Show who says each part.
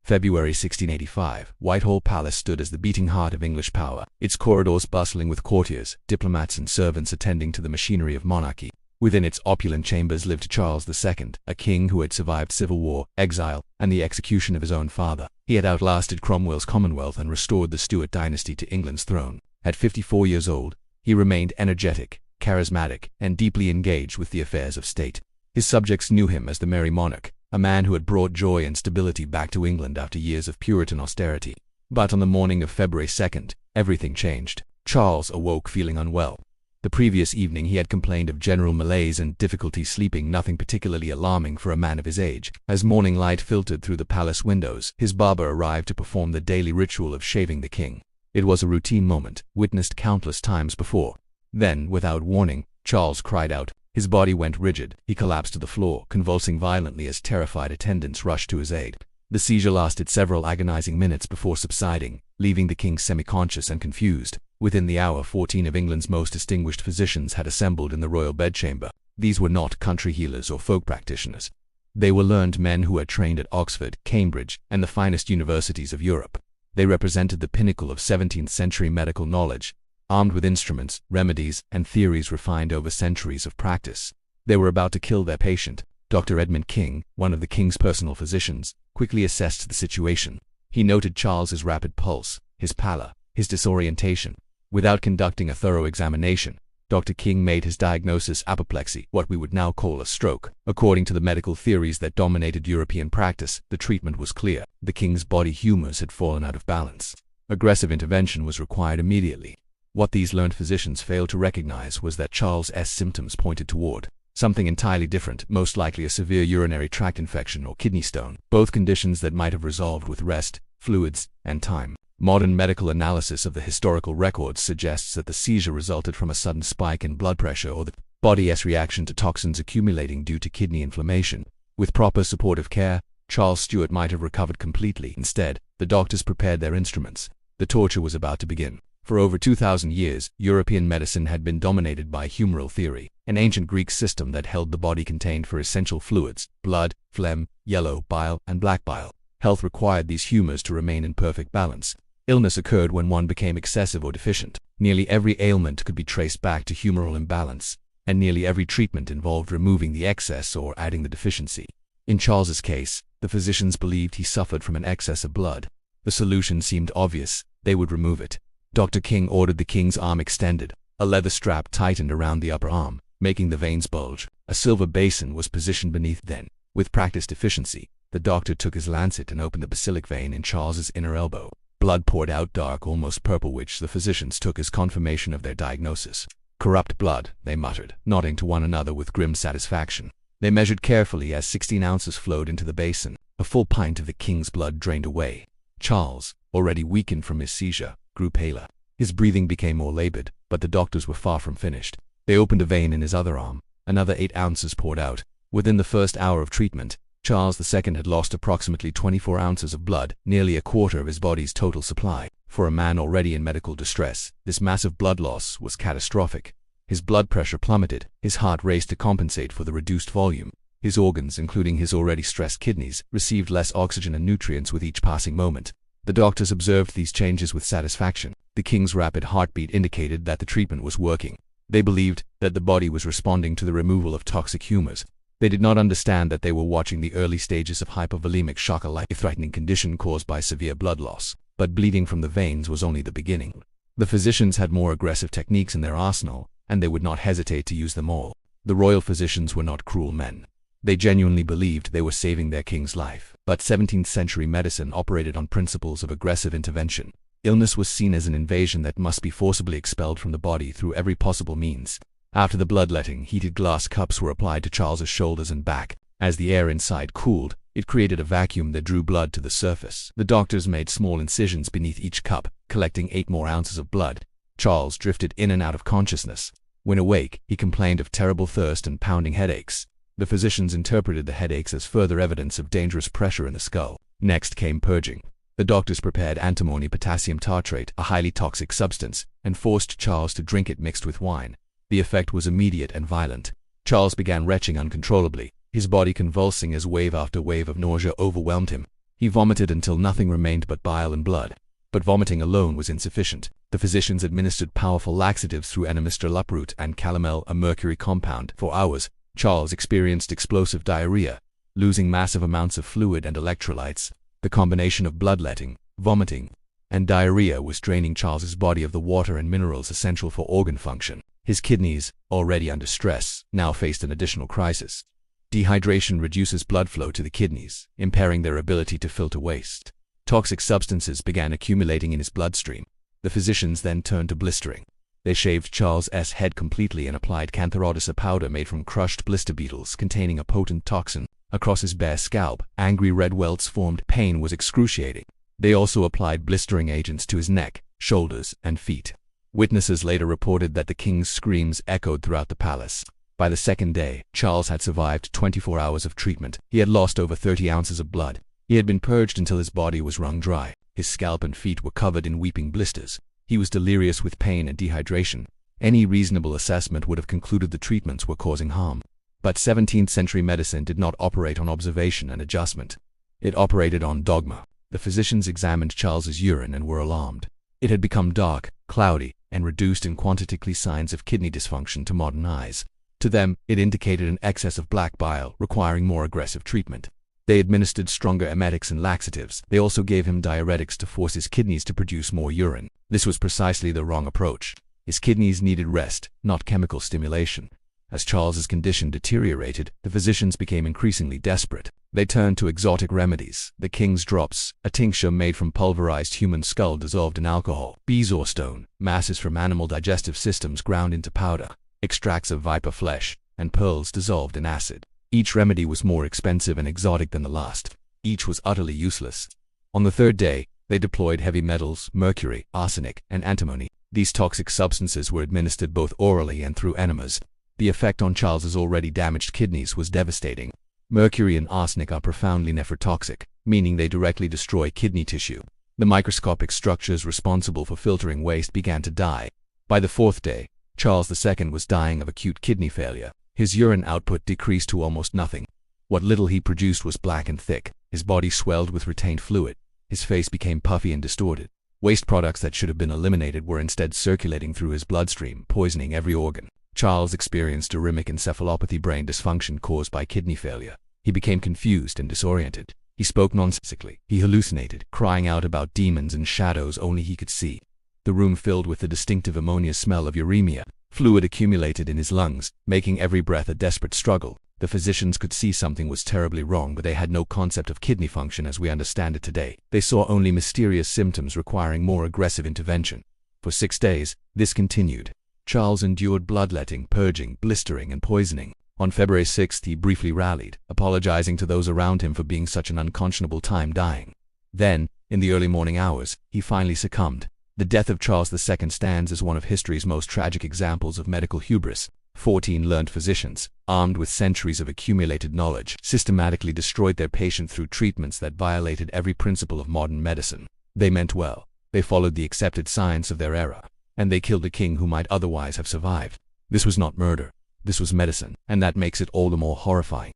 Speaker 1: February 1685, Whitehall Palace stood as the beating heart of English power, its corridors bustling with courtiers, diplomats and servants attending to the machinery of monarchy. Within its opulent chambers lived Charles II, a king who had survived civil war, exile, and the execution of his own father. He had outlasted Cromwell's Commonwealth and restored the Stuart dynasty to England's throne. At 54 years old, he remained energetic, charismatic, and deeply engaged with the affairs of state. His subjects knew him as the Merry Monarch, a man who had brought joy and stability back to England after years of Puritan austerity. But on the morning of February 2nd, everything changed. Charles awoke feeling unwell. The previous evening he had complained of general malaise and difficulty sleeping, nothing particularly alarming for a man of his age. As morning light filtered through the palace windows, his barber arrived to perform the daily ritual of shaving the king. It was a routine moment, witnessed countless times before. Then, without warning, Charles cried out. His body went rigid. He collapsed to the floor, convulsing violently as terrified attendants rushed to his aid. The seizure lasted several agonizing minutes before subsiding, leaving the king semi-conscious and confused. Within the hour, 14 of England's most distinguished physicians had assembled in the royal bedchamber. These were not country healers or folk practitioners. They were learned men who had trained at Oxford, Cambridge, and the finest universities of Europe. They represented the pinnacle of 17th-century medical knowledge, armed with instruments, remedies, and theories refined over centuries of practice. They were about to kill their patient. Dr. Edmund King, one of the king's personal physicians, quickly assessed the situation. He noted Charles's rapid pulse, his pallor, his disorientation. Without conducting a thorough examination, Dr. King made his diagnosis apoplexy, what we would now call a stroke. According to the medical theories that dominated European practice, the treatment was clear. The king's body humors had fallen out of balance. Aggressive intervention was required immediately. What these learned physicians failed to recognize was that Charles's symptoms pointed toward something entirely different, most likely a severe urinary tract infection or kidney stone, both conditions that might have resolved with rest, fluids, and time. Modern medical analysis of the historical records suggests that the seizure resulted from a sudden spike in blood pressure or the body's reaction to toxins accumulating due to kidney inflammation. With proper supportive care, Charles Stuart might have recovered completely. Instead, the doctors prepared their instruments. The torture was about to begin. For over 2,000 years, European medicine had been dominated by humoral theory, an ancient Greek system that held the body contained for essential fluids, blood, phlegm, yellow bile, and black bile. Health required these humors to remain in perfect balance. Illness occurred when one became excessive or deficient. Nearly every ailment could be traced back to humoral imbalance, and nearly every treatment involved removing the excess or adding the deficiency. In Charles's case, the physicians believed he suffered from an excess of blood. The solution seemed obvious. They would remove it. Dr. King ordered the king's arm extended. A leather strap tightened around the upper arm, making the veins bulge. A silver basin was positioned beneath. Then, with practiced efficiency, the doctor took his lancet and opened the basilic vein in Charles's inner elbow. Blood poured out dark, almost purple, which the physicians took as confirmation of their diagnosis. Corrupt blood, they muttered, nodding to one another with grim satisfaction. They measured carefully as 16 ounces flowed into the basin. A full pint of the king's blood drained away. Charles, already weakened from his seizure, grew paler. His breathing became more labored, but the doctors were far from finished. They opened a vein in his other arm. Another 8 ounces poured out. Within the first hour of treatment, Charles II had lost approximately 24 ounces of blood, nearly a quarter of his body's total supply. For a man already in medical distress, this massive blood loss was catastrophic. His blood pressure plummeted. His heart raced to compensate for the reduced volume. His organs, including his already stressed kidneys, received less oxygen and nutrients with each passing moment. The doctors observed these changes with satisfaction. The king's rapid heartbeat indicated that the treatment was working. They believed that the body was responding to the removal of toxic humors. They did not understand that they were watching the early stages of hypovolemic shock, a life-threatening condition caused by severe blood loss. But bleeding from the veins was only the beginning. The physicians had more aggressive techniques in their arsenal, and they would not hesitate to use them all. The royal physicians were not cruel men. They genuinely believed they were saving their king's life. But 17th-century medicine operated on principles of aggressive intervention. Illness was seen as an invasion that must be forcibly expelled from the body through every possible means. After the bloodletting, heated glass cups were applied to Charles's shoulders and back. As the air inside cooled, it created a vacuum that drew blood to the surface. The doctors made small incisions beneath each cup, collecting 8 more ounces of blood. Charles drifted in and out of consciousness. When awake, he complained of terrible thirst and pounding headaches. The physicians interpreted the headaches as further evidence of dangerous pressure in the skull. Next came purging. The doctors prepared antimony potassium tartrate, a highly toxic substance, and forced Charles to drink it mixed with wine. The effect was immediate and violent. Charles began retching uncontrollably, his body convulsing as wave after wave of nausea overwhelmed him. He vomited until nothing remained but bile and blood. But vomiting alone was insufficient. The physicians administered powerful laxatives through enemister uproot and calomel, a mercury compound. For hours, Charles experienced explosive diarrhea, losing massive amounts of fluid and electrolytes. The combination of bloodletting, vomiting, and diarrhea was draining Charles's body of the water and minerals essential for organ function. His kidneys, already under stress, now faced an additional crisis. Dehydration reduces blood flow to the kidneys, impairing their ability to filter waste. Toxic substances began accumulating in his bloodstream. The physicians then turned to blistering. They shaved Charles's head completely and applied cantharodus, a powder made from crushed blister beetles containing a potent toxin, across his bare scalp. Angry red welts formed. Pain was excruciating. They also applied blistering agents to his neck, shoulders, and feet. Witnesses later reported that the king's screams echoed throughout the palace. By the second day, Charles had survived 24 hours of treatment. He had lost over 30 ounces of blood. He had been purged until his body was wrung dry. His scalp and feet were covered in weeping blisters. He was delirious with pain and dehydration. Any reasonable assessment would have concluded the treatments were causing harm. But 17th-century medicine did not operate on observation and adjustment. It operated on dogma. The physicians examined Charles's urine and were alarmed. It had become dark, cloudy, and reduced in quantity, signs of kidney dysfunction to modern eyes. To them, it indicated an excess of black bile requiring more aggressive treatment. They administered stronger emetics and laxatives. They also gave him diuretics to force his kidneys to produce more urine. This was precisely the wrong approach. His kidneys needed rest, not chemical stimulation. As Charles's condition deteriorated, the physicians became increasingly desperate. They turned to exotic remedies: the king's drops, a tincture made from pulverized human skull dissolved in alcohol; bezoar stone, masses from animal digestive systems ground into powder; extracts of viper flesh, and pearls dissolved in acid. Each remedy was more expensive and exotic than the last. Each was utterly useless. On the third day, they deployed heavy metals, mercury, arsenic, and antimony. These toxic substances were administered both orally and through enemas. The effect on Charles's already damaged kidneys was devastating. Mercury and arsenic are profoundly nephrotoxic, meaning they directly destroy kidney tissue. The microscopic structures responsible for filtering waste began to die. By the fourth day, Charles II was dying of acute kidney failure. His urine output decreased to almost nothing. What little he produced was black and thick. His body swelled with retained fluid. His face became puffy and distorted. Waste products that should have been eliminated were instead circulating through his bloodstream, poisoning every organ. Charles experienced arrhythmic encephalopathy, brain dysfunction caused by kidney failure. He became confused and disoriented. He spoke nonsensically. He hallucinated, crying out about demons and shadows only he could see. The room filled with the distinctive ammonia smell of uremia. Fluid accumulated in his lungs, making every breath a desperate struggle. The physicians could see something was terribly wrong, but they had no concept of kidney function as we understand it today. They saw only mysterious symptoms requiring more aggressive intervention. For 6 days, this continued. Charles endured bloodletting, purging, blistering, and poisoning. On February 6th, he briefly rallied, apologizing to those around him for being such an unconscionable time dying. Then, in the early morning hours, he finally succumbed. The death of Charles II stands as one of history's most tragic examples of medical hubris. 14 learned physicians, armed with centuries of accumulated knowledge, systematically destroyed their patient through treatments that violated every principle of modern medicine. They meant well. They followed the accepted science of their era. And they killed a king who might otherwise have survived. This was not murder. This was medicine, and that makes it all the more horrifying.